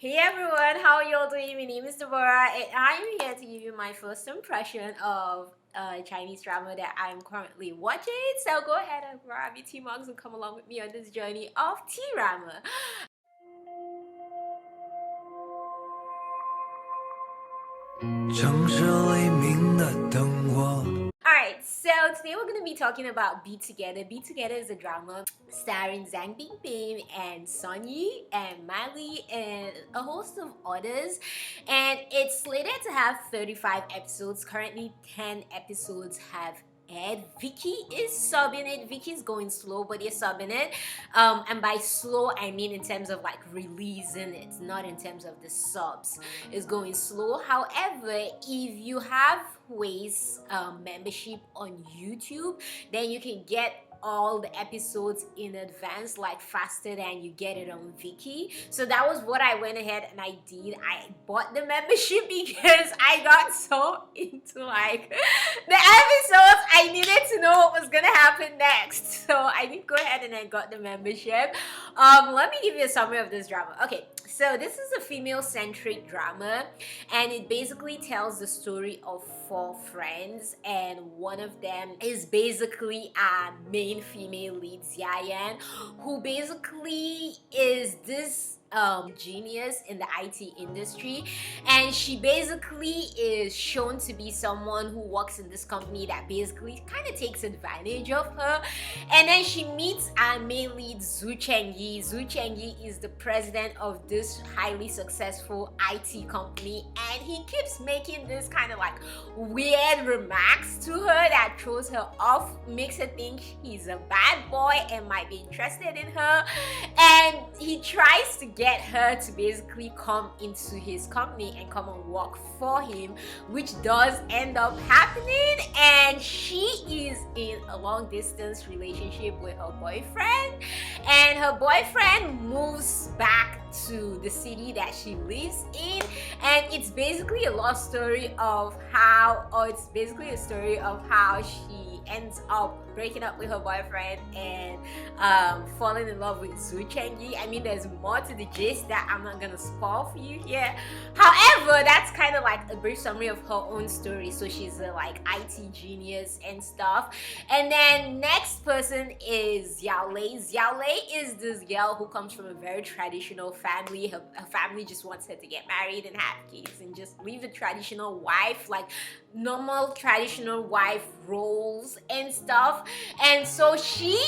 Hey everyone, how are y'all doing? My name is Deborah and I am here to give you my first impression of a Chinese drama that I'm currently watching. So go ahead and grab your tea mugs and come along with me on this journey of T-drama. Alright, so today we're going to be talking about Be Together. Be Together is a drama starring Zhang Binbin and Sun Yi and Miley and a host of others. And it's slated to have 35 episodes. Currently 10 episodes have aired. Vicky is subbing it. Vicky's going slow, but they're subbing it. And by slow, I mean in terms of like releasing it, not in terms of the subs. It's going slow. However, if you have Waze membership on YouTube, then you can get all the episodes in advance, like faster than you get it on Viki. So that was what I went ahead and I did. I bought the membership because I got so into like the episodes. I needed to know what was gonna happen next. So I did go ahead and I got the membership. Let me give you a summary of this drama. Okay, so this is a female-centric drama and it basically tells the story of 4 friends, and one of them is basically our main female lead, Xiayan, who basically is this genius in the IT industry, and she basically is shown to be someone who works in this company that basically kind of takes advantage of her. And then she meets our main lead, Zhu Chengyi. Zhu Chengyi is the president of this highly successful IT company, and he keeps making this kind of like weird remarks to her that throws her off, makes her think he's a bad boy and might be interested in her, and he tries to get her to basically come into his company and come and work for him, which does end up happening. And she is in a long distance relationship with her boyfriend, and her boyfriend moves back to the city that she lives in, and it's basically a love story of how, or it's basically a story of how she ends up breaking up with her boyfriend and falling in love with Zhu Chengyi. I mean, there's more to the gist that I'm not gonna spoil for you here. However, that's kind of like a brief summary of her own story. So she's a like IT genius and stuff. And then next person is Xiao Lei. Xiao Lei is this girl who comes from a very traditional family. Her family just wants her to get married and have kids and just live a traditional wife, like normal traditional wife roles and stuff. And so she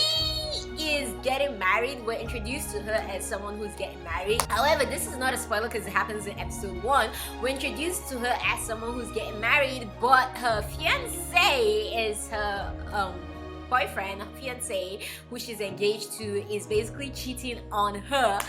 is getting married. We're introduced to her as someone who's getting married. However, this is not a spoiler because it happens in episode 1. We're introduced to her as someone who's getting married, but her fiance is her boyfriend, fiance, who she's engaged to, is basically cheating on her,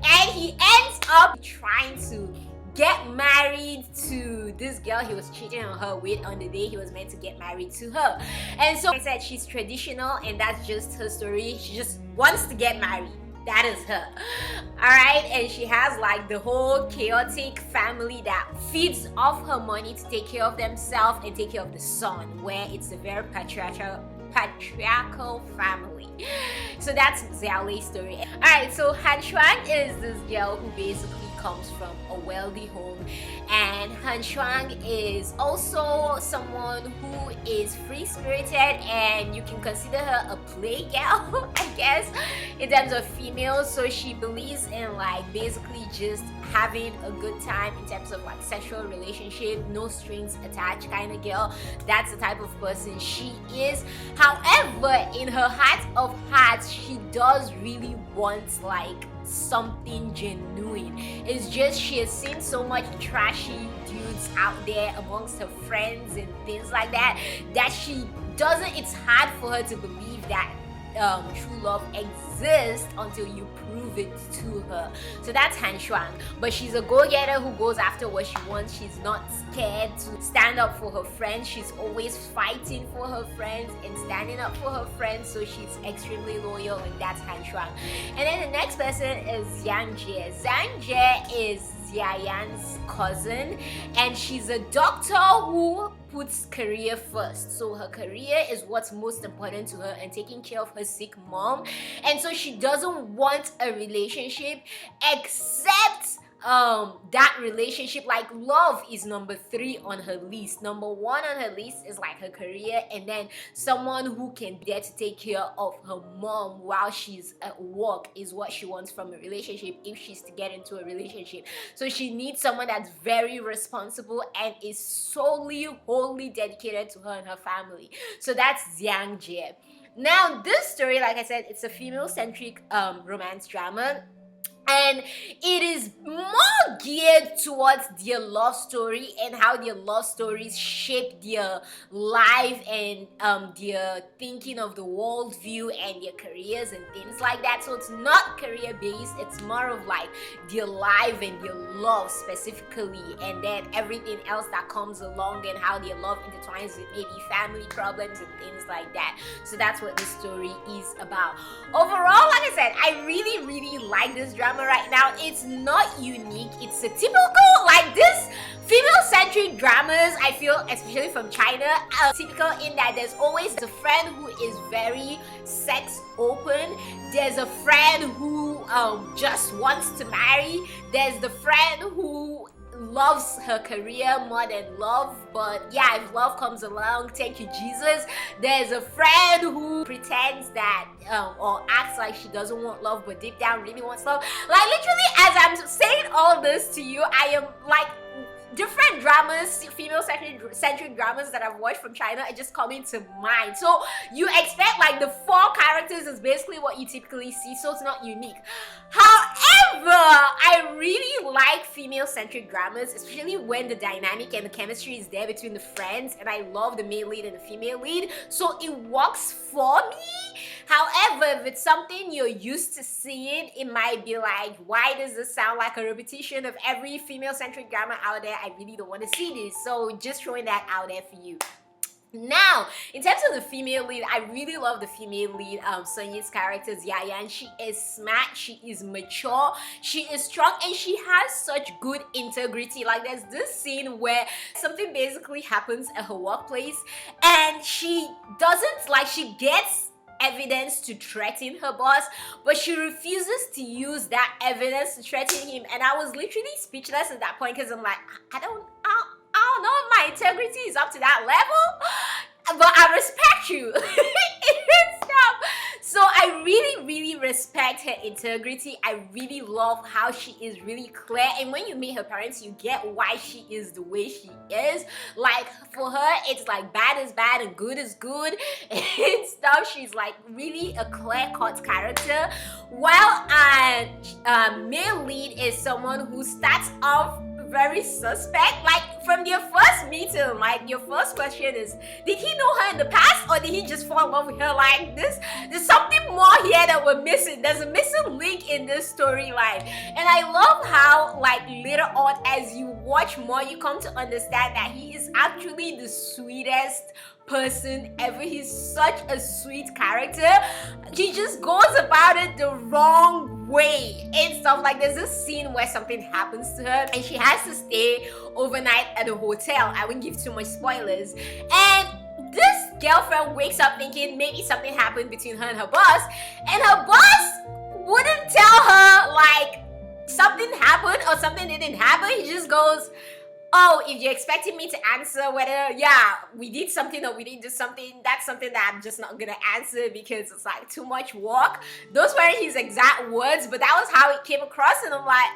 and he ends up trying to get married to this girl he was cheating on her with on the day he was meant to get married to her. And so I said she's traditional, and that's just her story. She just wants to get married. That is her. Alright, and she has like the whole chaotic family that feeds off her money to take care of themselves and take care of the son, where it's a very patriarchal family. So that's Xiao Lei's story. Alright, so Han Shuang is this girl who basically comes from a wealthy home, and Han Shuang is also someone who is free-spirited, and you can consider her a playgirl, I guess, in terms of females. So she believes in like basically just having a good time in terms of like sexual relationship, no strings attached kind of girl. That's the type of person she is. However, in her heart of hearts, she does really want like something genuine. It's just she has seen so much trashy dudes out there amongst her friends and things like that, that she doesn't, it's hard for her to believe that true love exists until you prove it to her. So that's Han Shuang. But she's a go-getter who goes after what she wants. She's not scared to stand up for her friends. She's always fighting for her friends and standing up for her friends. So she's extremely loyal, and that's Han Shuang. And then the next person is Zhang Jie. Zhang Jie is Xiayan's cousin, and she's a doctor who puts career first. So her career is what's most important to her, and taking care of her sick mom. And so she doesn't want a relationship except that relationship, like love is number 3 on her list. Number 1 on her list is like her career, and then someone who can be there to take care of her mom while she's at work is what she wants from a relationship if she's to get into a relationship. So she needs someone that's very responsible and is solely wholly dedicated to her and her family. So that's Zhang Jie. Now this story, like I said, it's a female-centric romance drama, and it is more geared towards their love story and how their love stories shape their life and their thinking of the world view and their careers and things like that. So it's not career based, it's more of like their life and their love specifically, and then everything else that comes along and how their love intertwines with maybe family problems and things like that. So that's what this story is about. Overall, like I said, I really like this drama right now. It's not unique, it's a typical, like this female-centric dramas, I feel, especially from China, are typical in that there's always a friend who is very sex open, there's a friend who just wants to marry, there's the friend who loves her career more than love, but yeah, if love comes along, thank you Jesus. There's a friend who pretends that or acts like she doesn't want love but deep down really wants love. Like literally, as I'm saying all this to you, I am like, different dramas, female-centric dramas that I've watched from China are just coming to mind. So you expect like the 4 characters is basically what you typically see, so it's not unique. However, I really like female-centric dramas, especially when the dynamic and the chemistry is there between the friends, and I love the male lead and the female lead, so it works for me. However, if it's something you're used to seeing, it might be like, why does this sound like a repetition of every female-centric drama out there? I really don't want to see this. So just throwing that out there for you. Now, in terms of the female lead, I really love the female lead, Sun Yi's character, Yayan. She is smart, she is mature, she is strong, and she has such good integrity. Like there's this scene where something basically happens at her workplace, and she doesn't, like, she gets evidence to threaten her boss, but she refuses to use that evidence to threaten him. And I was literally speechless at that point, because I'm like, I don't know if my integrity is up to that level, but I respect you. Stop. So I really respect her integrity. I really love how she is really clear, and when you meet her parents, you get why she is the way she is. Like for her, it's like bad is bad and good is good and stuff. She's like really a clear-cut character, while a male lead is someone who starts off very suspect. Like from your first meeting, like your first question is, did he know her in the past, or did he just fall in love with her? Like this, there's something more here that we're missing. There's a missing link in this storyline, and I love how like later on, as you watch more, you come to understand that he is actually the sweetest person ever. He's such a sweet character. He just goes about it the wrong way and stuff. Like there's this scene where something happens to her and she has to stay overnight at a hotel. I won't give too much spoilers. And this girlfriend wakes up thinking maybe something happened between her and her boss, and her boss wouldn't tell her like something happened or something didn't happen. He just goes, oh, if you're expecting me to answer whether, yeah, we did something or we didn't do something, that's something that I'm just not gonna answer because it's like too much work. Those weren't his exact words, but that was how it came across, and I'm like,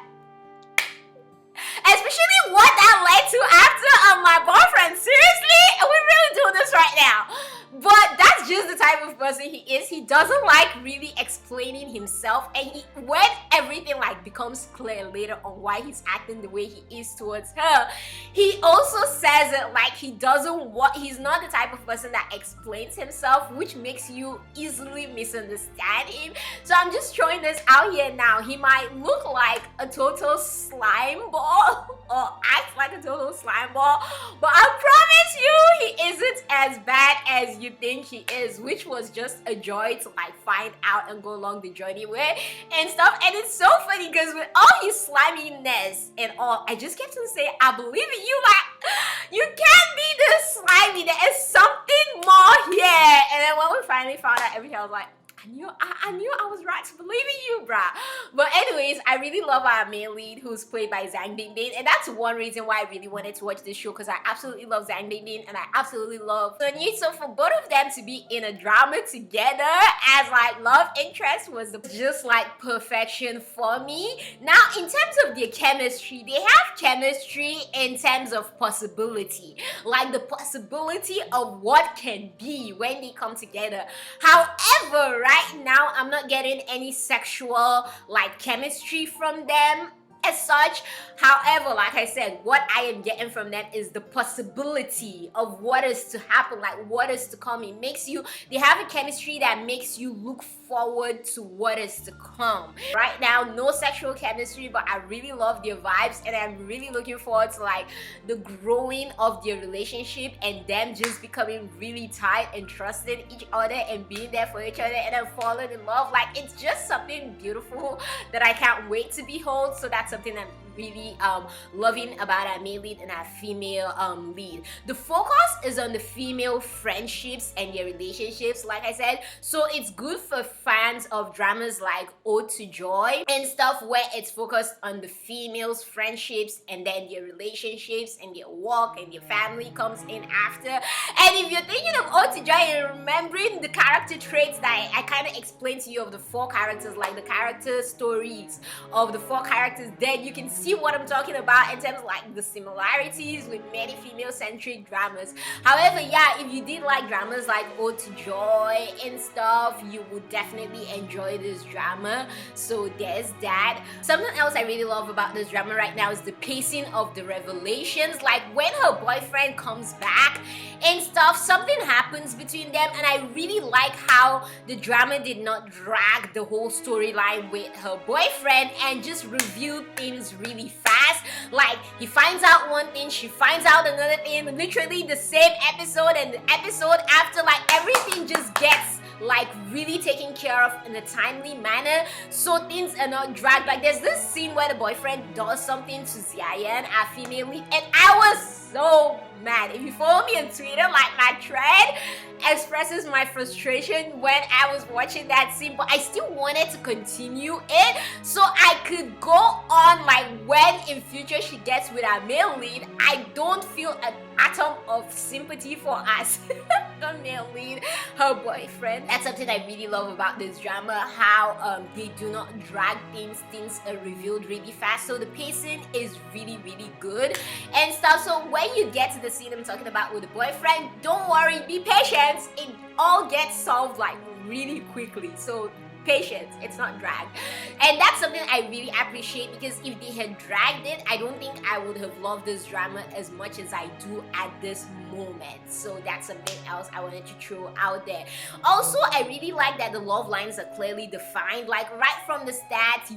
especially what that led to after my boyfriend. Seriously? Are we really doing this right now? But that's just the type of person he is. He doesn't like really explaining himself, and when everything like becomes clear later on why he's acting the way he is towards her, he also says it like he doesn't want, he's not the type of person that explains himself, which makes you easily misunderstand him. So I'm just throwing this out here now. He might look like a total slime ball or act like a total slime ball, but I promise you he isn't as bad as you think he is, which was just a joy to like find out and go along the journey with and stuff. And it's so funny because with all his sliminess and all, I just kept on saying, I believe in you. Like, you can't be this slimy, there is something more here. And then when we finally found out everything, I was like, I knew I was right to believe in you, bruh. But anyways, I really love our main lead, who's played by Zhang Binbin, and that's one reason why I really wanted to watch this show, because I absolutely love Zhang Binbin and I absolutely love Sunyi. So for both of them to be in a drama together as like love interest was just like perfection for me. Now, in terms of their chemistry, they have chemistry in terms of possibility, like the possibility of what can be when they come together. However, right now I'm not getting any sexual like chemistry from them as such. However, like I said, what I am getting from them is the possibility of what is to happen, like what is to come. It makes you, they have a chemistry that makes you look forward to what is to come. Right now, no sexual chemistry, but I really love their vibes, and I'm really looking forward to like the growing of their relationship and them just becoming really tight and trusting each other and being there for each other and then falling in love. Like, it's just something beautiful that I can't wait to behold. So that's something I'm really loving about our male lead and our female lead. The focus is on the female friendships and their relationships, like I said. So it's good for fans of dramas like Ode to Joy and stuff, where it's focused on the females' friendships and then their relationships and their work and their family comes in after. And if you're thinking of Ode to Joy and remembering the character traits that I kind of explained to you of the 4 characters, like the character stories of the 4 characters, then you can see what I'm talking about in terms of like the similarities with many female-centric dramas. However, yeah, if you did like dramas like Ode to Joy and stuff, you would definitely enjoy this drama. So there's that. Something else I really love about this drama right now is the pacing of the revelations. Like when her boyfriend comes back and stuff, something happens between them, and I really like how the drama did not drag the whole storyline with her boyfriend and just reveal things really fast. Like, he finds out one thing, she finds out another thing, literally the same episode and the episode after. Like, everything just gets like really taken care of in a timely manner, so things are not dragged. Like, there's this scene where the boyfriend does something to Zion, our female lead, and I was so mad. If you follow me on Twitter, like, my thread expresses my frustration when I was watching that scene, but I still wanted to continue it so I could go on. Like, when in future she gets with our male lead, I don't feel an atom of sympathy for us. The male lead, her boyfriend. That's something I really love about this drama, how they do not drag things are revealed really fast, so the pacing is really good and stuff. So when you get to the scene I'm talking about with the boyfriend, don't worry, be patient, it all gets solved like really quickly. So patience, it's not dragged, and that's something I really appreciate, because if they had dragged it, I don't think I would have loved this drama as much as I do at this moment. So that's something else I wanted to throw out there. Also, I really like that the love lines are clearly defined. Like, right from the start,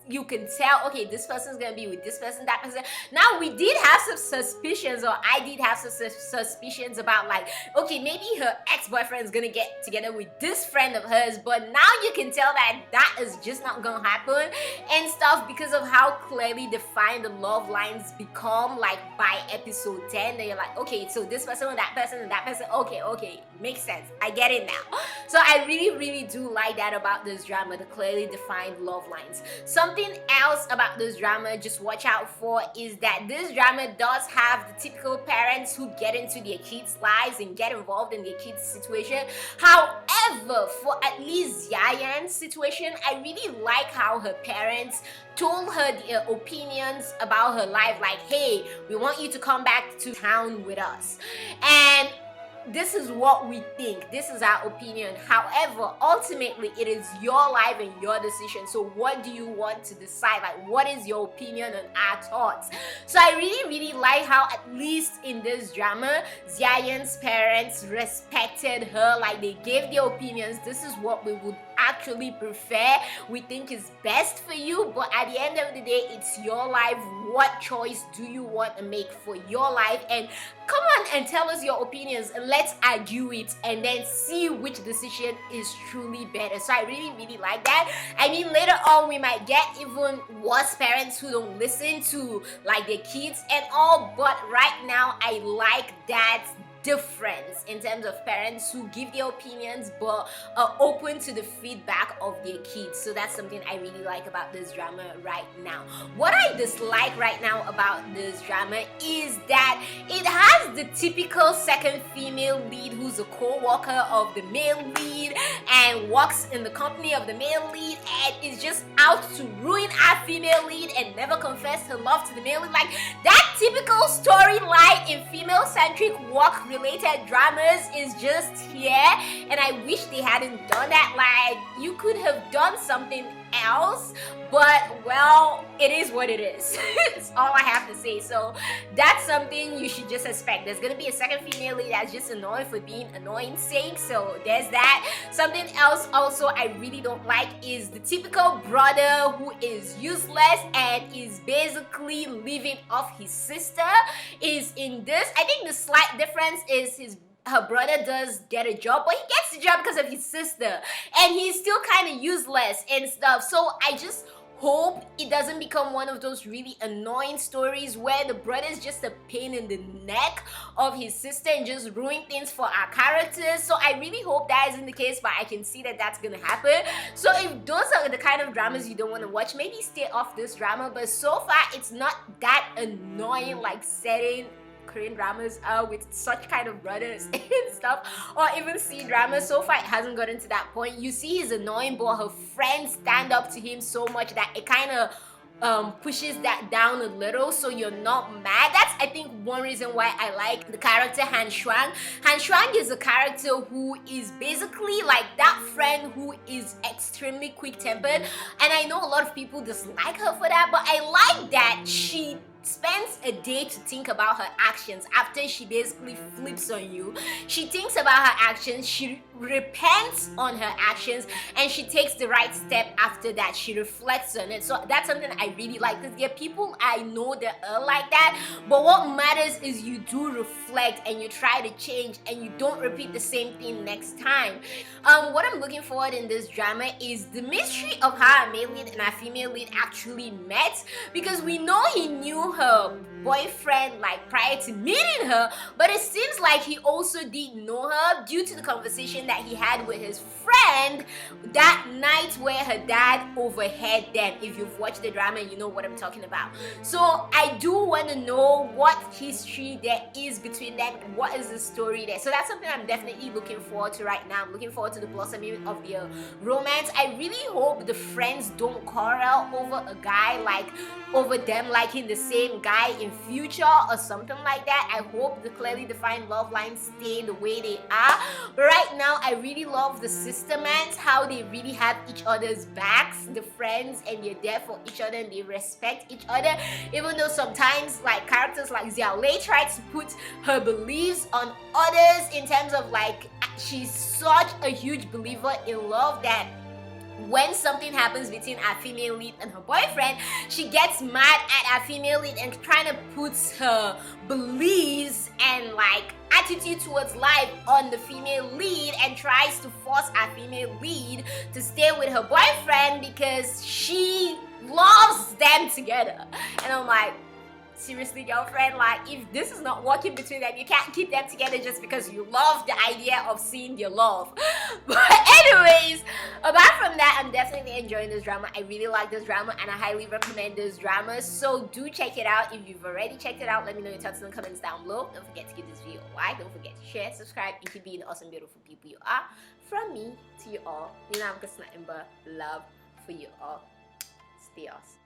you can tell, okay, this person's gonna be with this person, that person. Now, we did have some suspicions, or I did have some suspicions about, like, okay, maybe her ex-boyfriend is gonna get together with this friend of hers, but now you can tell that that is just not gonna happen and stuff, because of how clearly defined the love lines become, like, by episode 10. Then you're like, okay, so this person and that person and that person, okay, makes sense, I get it now. So I really do like that about this drama, the clearly defined love lines. Something else about this drama just watch out for is that this drama does have the typical parents who get into their kids' lives and get involved in their kids' situation. However, for at least Yayan's situation, I really like how her parents told her their opinions about her life, like, hey, we want you to come back to town with us, and this is what we think, this is our opinion. However, ultimately it is your life and your decision. So what do you want to decide? Like, what is your opinion on our thoughts? So I really like how, at least in this drama, Ziyan's parents respected her. Like, they gave their opinions. This is what we would actually prefer, we think is best for you, but at the end of the day, it's your life. What choice do you want to make for your life? And come on and tell us your opinions, and let's argue it and then see which decision is truly better. So I really like that. I mean, later on we might get even worse parents who don't listen to like their kids and all, but right now I like that difference in terms of parents who give their opinions but are open to the feedback of their kids. So that's something I really like about this drama right now. What I dislike right now about this drama is that it has the typical second female lead who's a co-worker of the male lead and works in the company of the male lead and is just out to ruin our female lead and never confess her love to the male lead. Like that typical storyline in female-centric work-related dramas is just here, and I wish they hadn't done that. Like, you could have done something else, but well, it is what it is. It's all I have to say. So that's something you should just expect. There's gonna be a second female lead that's just annoying for being annoying sake, so there's that. Something else also I really don't like is the typical brother who is useless and is basically living off his sister. Is in this, I think the slight difference is her brother does get a job, but he gets the job because of his sister, and he's still kind of useless and stuff. So I just hope it doesn't become one of those really annoying stories where the brother is just a pain in the neck of his sister and just ruin things for our characters. So I really hope that isn't the case, but I can see that that's gonna happen. So if those are the kind of dramas you don't want to watch, maybe stay off this drama. But so far it's not that annoying like setting Korean dramas with such kind of brothers and stuff, or even C-dramas. So far it hasn't gotten to that point. You see he's annoying, but her friends stand up to him so much that it kind of pushes that down a little, so you're not mad. That's, I think, one reason why I like the character Han Shuang. Han Shuang is a character who is basically like that friend who is extremely quick-tempered, and I know a lot of people dislike her for that, but I like that she spends a day to think about her actions. After she basically flips on you, she thinks about her actions, she repents on her actions, and she takes the right step after that. She reflects on it. So that's something I really like, because there are people I know that are like that, but what matters is you do reflect and you try to change and you don't repeat the same thing next time. What I'm looking forward in this drama is the mystery of how a male lead and a female lead actually met, because we know he knew her boyfriend like prior to meeting her, but it seems like he also did know her due to the conversation that he had with his friend that night where her dad overheard them. If you've watched the drama, you know what I'm talking about. So I do want to know what history there is between them, what is the story there. So that's something I'm definitely looking forward to right now. I'm looking forward to the blossoming of their romance. I really hope the friends don't quarrel over a guy, like over them liking the same guy in future or something like that. I hope the clearly defined love lines stay the way they are. But right now I really love the sistermans, how they really have each other's backs, the friends, and they're there for each other and they respect each other, even though sometimes like characters like Xiao Lei tries to put her beliefs on others, in terms of like she's such a huge believer in love that when something happens between our female lead and her boyfriend, she gets mad at our female lead and trying to put her beliefs and like attitude towards life on the female lead, and tries to force our female lead to stay with her boyfriend because she loves them together. And I'm like, seriously, girlfriend, like if this is not working between them, you can't keep them together just because you love the idea of seeing your love. But anyways, apart from that, I'm definitely enjoying this drama. I really like this drama and I highly recommend this drama, so do check it out. If you've already checked it out, let me know your thoughts in the comments down below. Don't forget to give this video a like, don't forget to share, subscribe, and keep being the awesome, beautiful people you are. From me to you all, you know I'm just nothing but love for you all. Stay awesome.